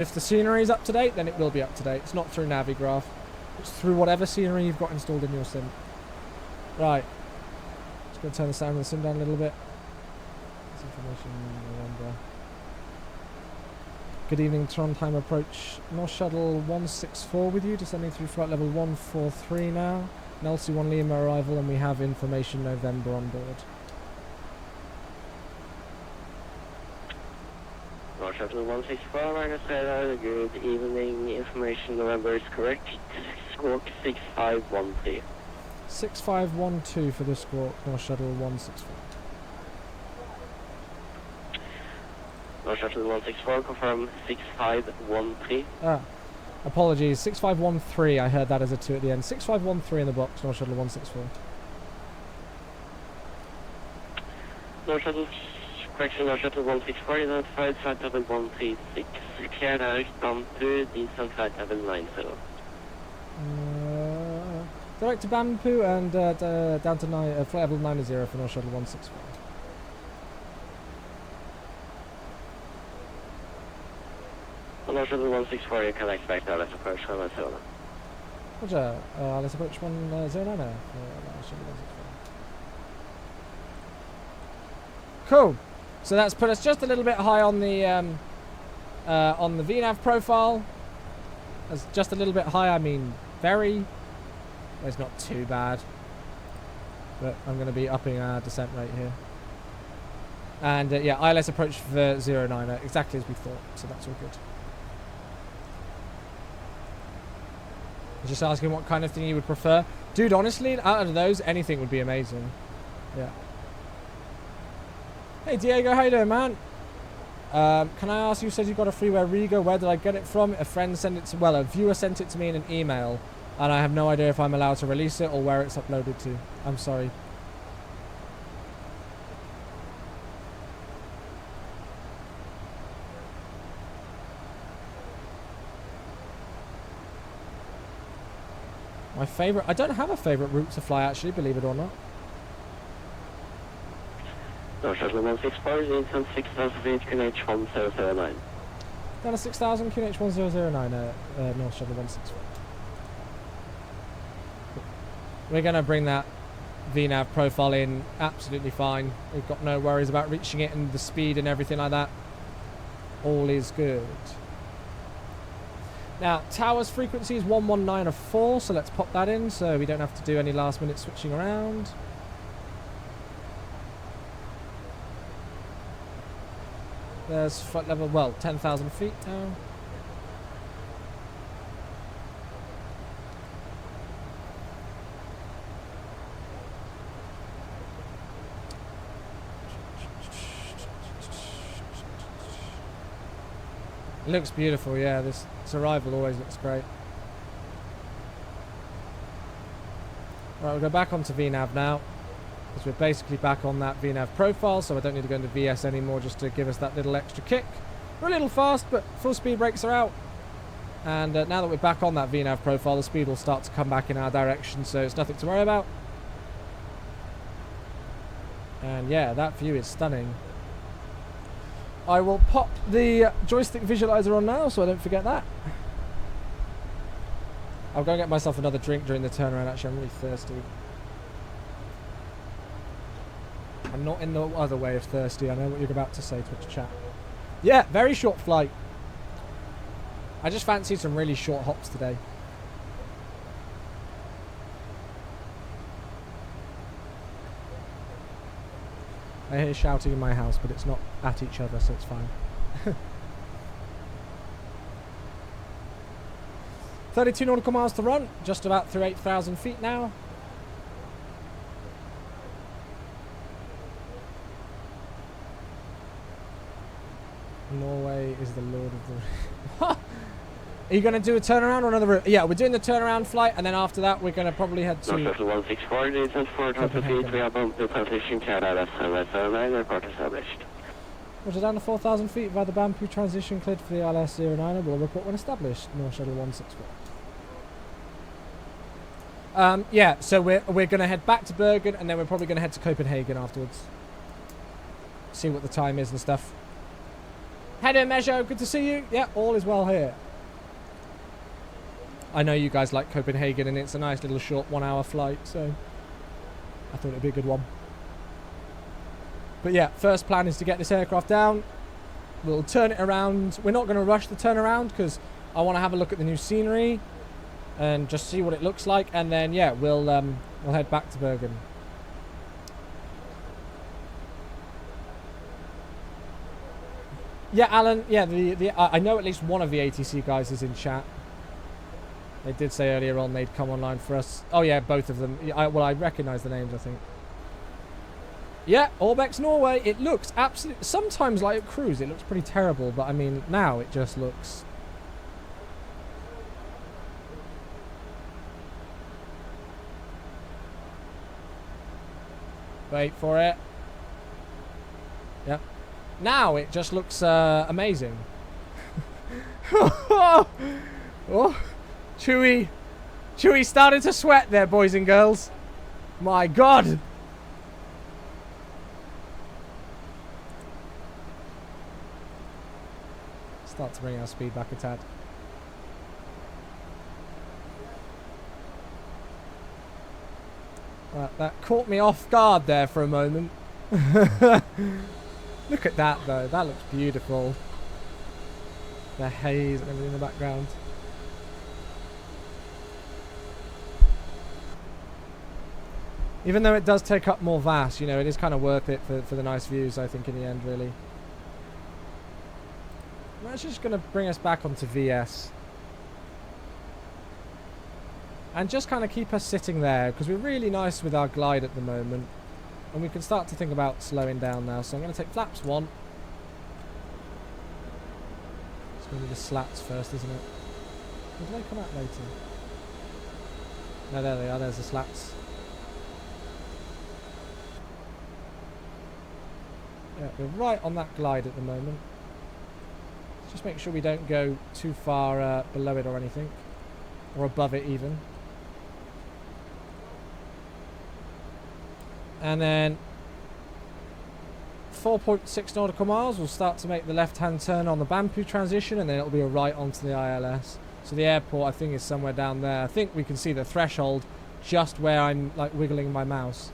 If the scenery is up to date, then it will be up to date. It's not through Navigraph. It's through whatever scenery you've got installed in your sim. Right. Just going to turn the sound of the sim down a little bit. This information, November. Good evening, Trondheim approach. North Shuttle 164 with you, descending through flight level 143 now. Nelsie 1 Lima arrival, and we have information November on board. North Shuttle 164, minus radar, good evening, information November is correct. Squawk 6512. 6512 for the squawk, North Shuttle 164. North Shuttle 164, confirm 6513. Apologies, 6513, I heard that as a 2 at the end. 6513 in the box, North Shuttle 164. North Shuttle, correction, North Shuttle 164, identified flight level 136, clear direct down to diesel flight level 90. Direct to Bampu and down to flight level 90 for North Shuttle 164. North Shuttle 164, you can expect LS approach from Barcelona. Roger, let's approach 109 now. Cool. So that's put us just a little bit high on the VNAV profile. That's just a little bit high, I mean very. It's not too bad. But I'm going to be upping our descent rate here. And yeah, ILS approach for 09, exactly as we thought, so that's all good. Just asking what kind of thing you would prefer. Dude, honestly, out of those, anything would be amazing. Yeah. Hey, Diego, how you doing, man? Can I ask, you said you got a freeware Riga. Where did I get it from? A friend sent it to, well, a viewer sent it to me in an email. And I have no idea if I'm allowed to release it or where it's uploaded to. I'm sorry. My favourite... I don't have a favourite route to fly, actually, believe it or not. North Shuttle 164, units on 6000 feet, QNH 1009. Down to 6000, QNH 1009, North Shuttle 164. We're going to bring that VNAV profile in absolutely fine. We've got no worries about reaching it and the speed and everything like that. All is good. Now, tower's frequency is 11904, so let's pop that in so we don't have to do any last minute switching around. There's flight level, well, 10,000 feet now. It looks beautiful, yeah, this arrival always looks great. Right, we'll go back onto VNAV now, because we're basically back on that VNAV profile, so I don't need to go into VS anymore just to give us that little extra kick. We're a little fast, but full speed brakes are out. And now that we're back on that VNAV profile, the speed will start to come back in our direction, so it's nothing to worry about. And yeah, that view is stunning. I will pop the joystick visualizer on now so I don't forget that. I'll go and get myself another drink during the turnaround. Actually, I'm really thirsty. I'm not in the other way of thirsty. I know what you're about to say, Twitch chat. Yeah, very short flight. I just fancied some really short hops today. I hear shouting in my house, but it's not at each other, so it's fine. 32 nautical miles to run, just about through 8,000 feet now. Norway is the lord of the... Are you going to do a turnaround or another route? Yeah, we're doing the turnaround flight, and then after that, we're going to probably head to... North Shuttle 164, descent 4,000 feet, we have bumped the transition clear LS 1009, report established. Roger, down to 4,000 feet via the Bampu transition cleared for the ILS 09, we'll report when established. North Shuttle 164. Yeah, so we're going to head back to Bergen, and then we're probably going to head to Copenhagen afterwards. See what the time is and stuff. Hey there, Mejo. Good to see you. Yeah, all is well here. I know you guys like Copenhagen, and it's a nice little short 1 hour flight, so I thought it'd be a good one. But yeah, first plan is to get this aircraft down. We'll turn it around. We're not going to rush the turnaround because I want to have a look at the new scenery and just see what it looks like, and then yeah, we'll head back to Bergen. Yeah, Alan. Yeah, I know at least one of the ATC guys is in chat. They did say earlier on they'd come online for us. Oh yeah, both of them. Well, I recognise the names, I think. Yeah, Orbex Norway. It looks absolutely... Sometimes, like at cruise, it looks pretty terrible. But, I mean, now it just looks... Wait for it. Yep. Now it just looks amazing. Oh! Chewie started to sweat there, boys and girls. My God. Start to bring our speed back a tad. That caught me off guard there for a moment. Look at that though, that looks beautiful. The haze and everything in the background. Even though it does take up more VAS, you know, it is kind of worth it for the nice views, I think, in the end, really. That's just going to bring us back onto VS. And just kind of keep us sitting there, because we're really nice with our glide at the moment. And we can start to think about slowing down now. So I'm going to take flaps 1. It's going to be the slats first, isn't it? Or do they come out later? No, there they are. There's the slats. Yeah, we're right on that glide at the moment. Just make sure we don't go too far below it or anything. Or above it even. And then 4.6 nautical miles, we'll start to make the left-hand turn on the Bampu transition, and then it'll be a right onto the ILS. So the airport, I think, is somewhere down there. I think we can see the threshold just where I'm like wiggling my mouse.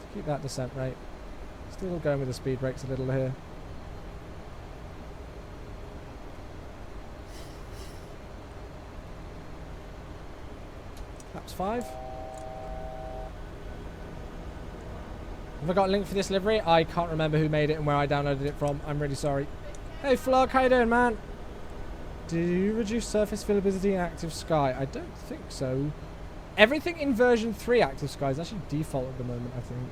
Let's keep that descent rate. Still going with the speed brakes a little here. That's 5. Have I got a link for this livery? I can't remember who made it and where I downloaded it from. I'm really sorry. Hey Flug, how you doing, man? Do you reduce surface visibility in Active Sky? I don't think so. Everything in version 3 Active Sky is actually default at the moment, I think.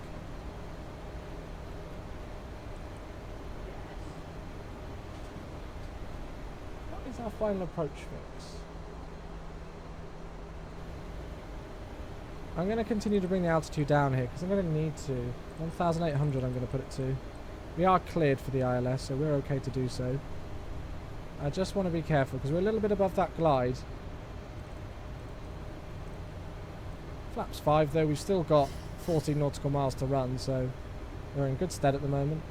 What is our final approach fix? I'm going to continue to bring the altitude down here because I'm going to need to. 1,800 I'm going to put it to. We are cleared for the ILS, so we're okay to do so. I just want to be careful because we're a little bit above that glide. Flaps 5 though, we've still got 14 nautical miles to run, so we're in good stead at the moment.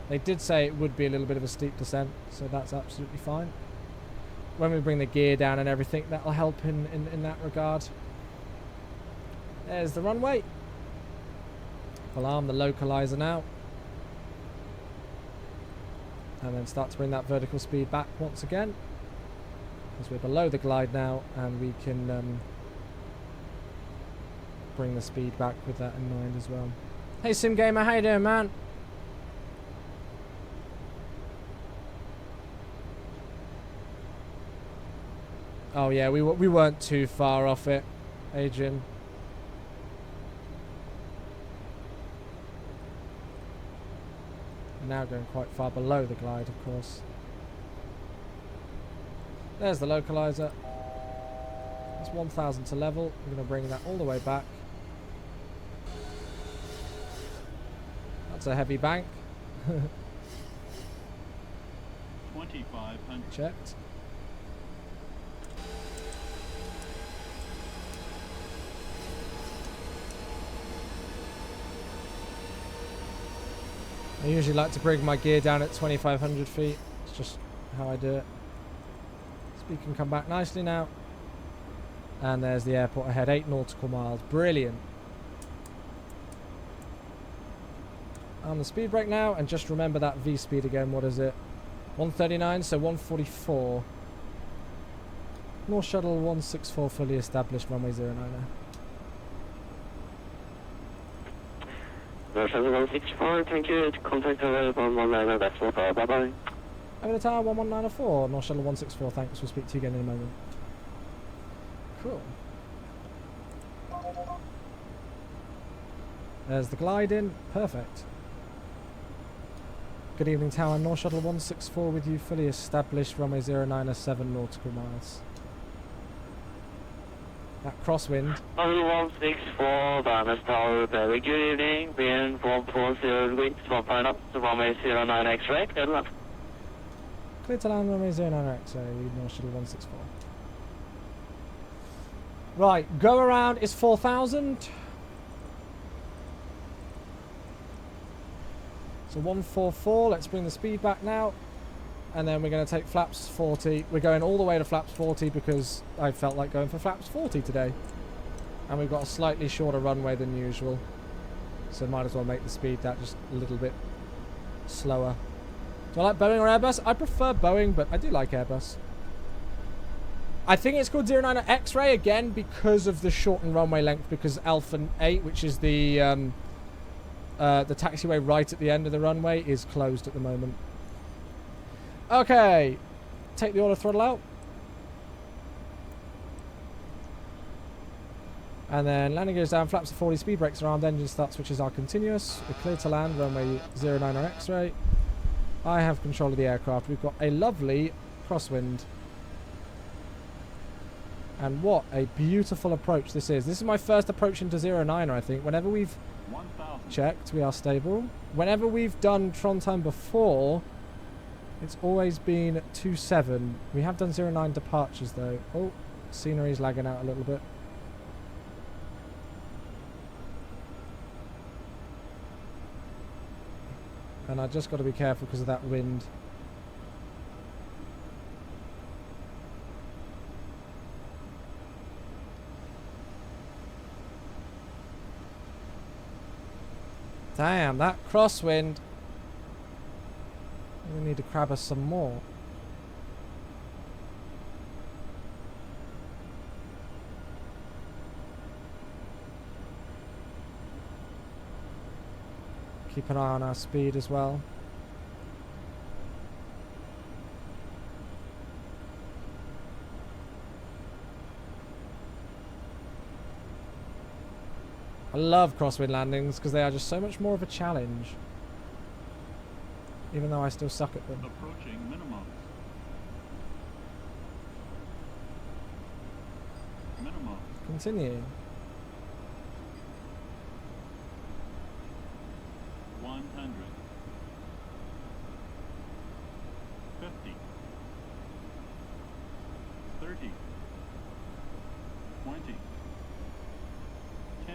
They did say it would be a little bit of a steep descent, so that's absolutely fine. When we bring the gear down and everything, that'll help in that regard. There's the runway. We'll arm the localizer now. And then start to bring that vertical speed back once again. Because we're below the glide now, and we can bring the speed back with that in mind as well. Hey Sim Gamer, how you doing, man? Oh yeah, we weren't too far off it, Adrian. Now going quite far below the glide, of course. There's the localizer. That's 1,000 to level. I'm going to bring that all the way back. That's a heavy bank. 2,500. Checked. I usually like to bring my gear down at 2,500 feet. It's just how I do it. Speed can come back nicely now. And there's the airport ahead, 8 nautical miles. Brilliant. On the speed brake now, and just remember that V speed again. What is it? 139, so 144. North Shuttle 164 fully established, runway 09. North Shuttle 164, thank you. Contact over 119, that's all. Bye-bye. Over the tower 11904, North Shuttle 164, thanks. We'll speak to you again in a moment. Cool. There's the glide in. Perfect. Good evening, tower. North Shuttle 164 with you, fully established, runway 0907 nautical miles. That crosswind. Shuttle 164, Banner Tower, very good evening. Wind 140 winds, 1 fine up, to runway 09 X-ray, clear to land. Clear to land, runway 09 X-ray, North Shuttle 164. Right, go around is 4,000. So 144, let's bring the speed back now. And then we're going to take flaps 40. We're going all the way to flaps 40 because I felt like going for flaps 40 today. And we've got a slightly shorter runway than usual. So might as well make the speed that just a little bit slower. Do I like Boeing or Airbus? I prefer Boeing, but I do like Airbus. I think it's called 09 X-ray again because of the shortened runway length, because Alpha 8, which is the taxiway right at the end of the runway, is closed at the moment. Okay, take the auto throttle out. And then landing gears down, flaps are 40, speed brakes are armed, engine start switches are continuous. We're clear to land, runway 09 X-ray. I have control of the aircraft. We've got a lovely crosswind. And what a beautiful approach this is. This is my first approach into 09er, I think. Whenever we've checked, we are stable. Whenever we've done Trondheim before, it's always been 27. We have done 09 departures, though. Oh, scenery's lagging out a little bit. And I just got to be careful because of that wind. Damn, that crosswind. We need to grab us some more. Keep an eye on our speed as well. I love crosswind landings because they are just so much more of a challenge. Even though I still suck at them. Approaching minimums. Minimums. Continue. 100. 50. 30. 20. 10.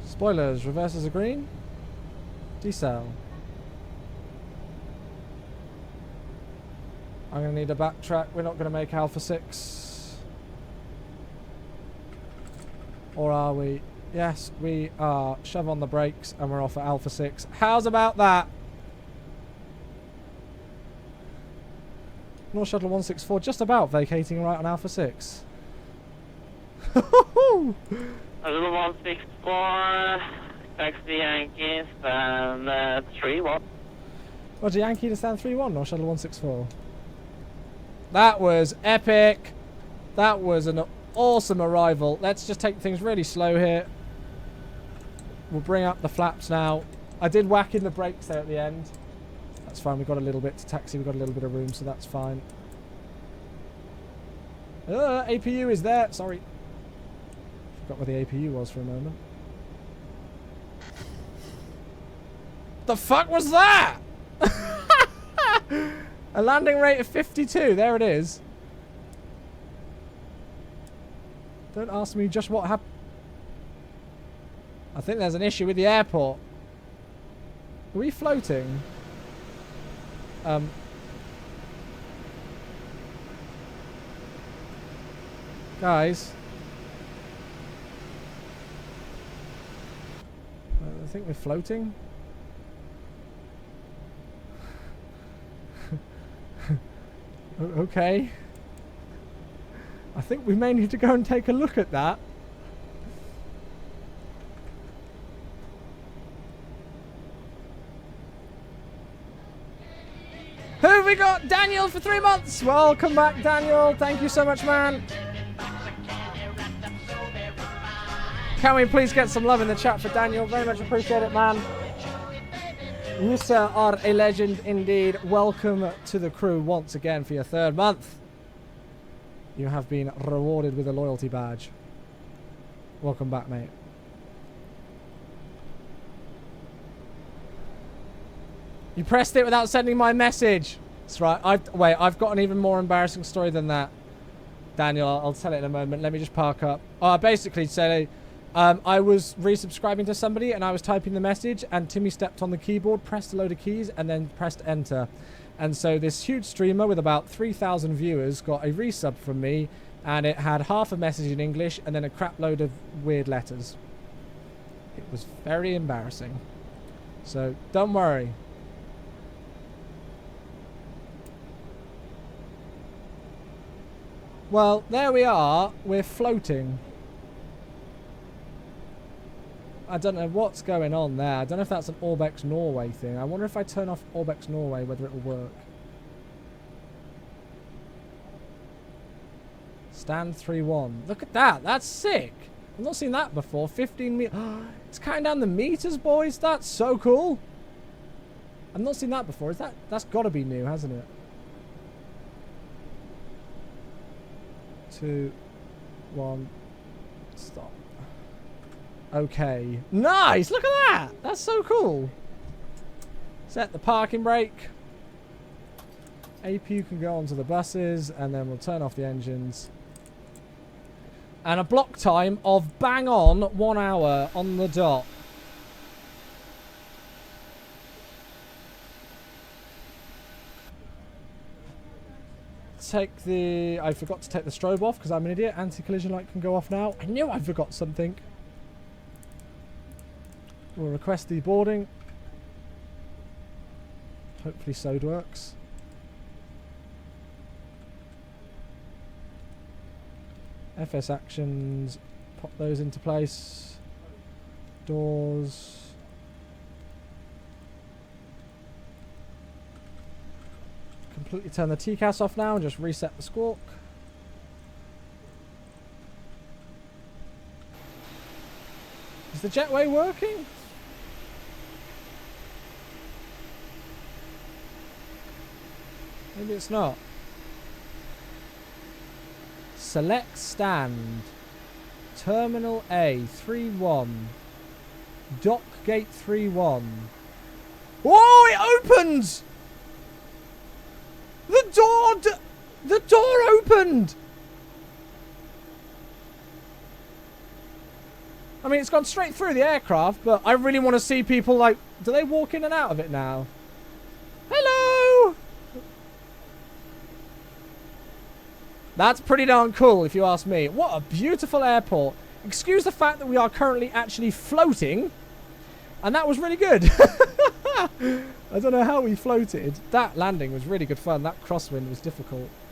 Spoilers, reverses are green. Decel. I'm going to need a backtrack. We're not going to make Alpha 6. Or are we? Yes, we are. Shove on the brakes and we're off at Alpha 6. How's about that? North Shuttle 164 just about vacating right on Alpha 6. Shuttle 164, taxi Yankees, and 3-1. Roger, Yankee to stand 3-1, North Shuttle 164. That was epic. That was an awesome arrival. Let's just take things really slow here. We'll bring up the flaps now. I did whack in the brakes there at the end. That's fine. We've got a little bit to taxi. We've got a little bit of room, so that's fine. APU is there. Sorry. Forgot where the APU was for a moment. The fuck was that? A landing rate of 52. There it is. Don't ask me just what happened. I think there's an issue with the airport. Are we floating? Guys. I think we're floating. Okay. I think we may need to go and take a look at that. Who have we got? Daniel for 3 months. Welcome back, Daniel. Thank you so much, man. Can we please get some love in the chat for Daniel? Very much appreciate it, man. You, sir, are a legend indeed. Welcome to the crew once again for your 3rd month. You have been rewarded with a loyalty badge. Welcome back, mate. You pressed it without sending my message. That's right. I've got an even more embarrassing story than that. Daniel, I'll tell it in a moment. Let me just park up. Basically, say, I was resubscribing to somebody and I was typing the message and Timmy stepped on the keyboard, pressed a load of keys and then pressed enter. And so this huge streamer with about 3,000 viewers got a resub from me and it had half a message in English and then a crap load of weird letters. It was very embarrassing. So don't worry. Well, there we are. We're floating. I don't know what's going on there. I don't know if that's an Orbex Norway thing. I wonder if I turn off Orbex Norway, whether it will work. Stand 3-1. Look at that. That's sick. I've not seen that before. 15 meters. It's counting down the meters, boys. That's so cool. I've not seen that before. That's got to be new, hasn't it? 2, 1, stop. Okay. Nice! Look at that! That's so cool. Set the parking brake. APU can go onto the buses, and then we'll turn off the engines. And a block time of bang on 1 hour on the dot. I forgot to take the strobe off because I'm an idiot. Anti-collision light can go off now. I knew I forgot something. We'll request the boarding. Hopefully SOD works. FS actions. Pop those into place. Doors. Completely turn the TCAS off now and just reset the squawk. Is the jetway working? Maybe it's not. Select stand. Terminal A 3-1. Dock gate 3-1. Oh, it opens! The door opened! I mean, it's gone straight through the aircraft, but I really want to see people, like... Do they walk in and out of it now? Hello! That's pretty darn cool, if you ask me. What a beautiful airport. Excuse the fact that we are currently actually floating. And that was really good. I don't know how we floated. That landing was really good fun. That crosswind was difficult.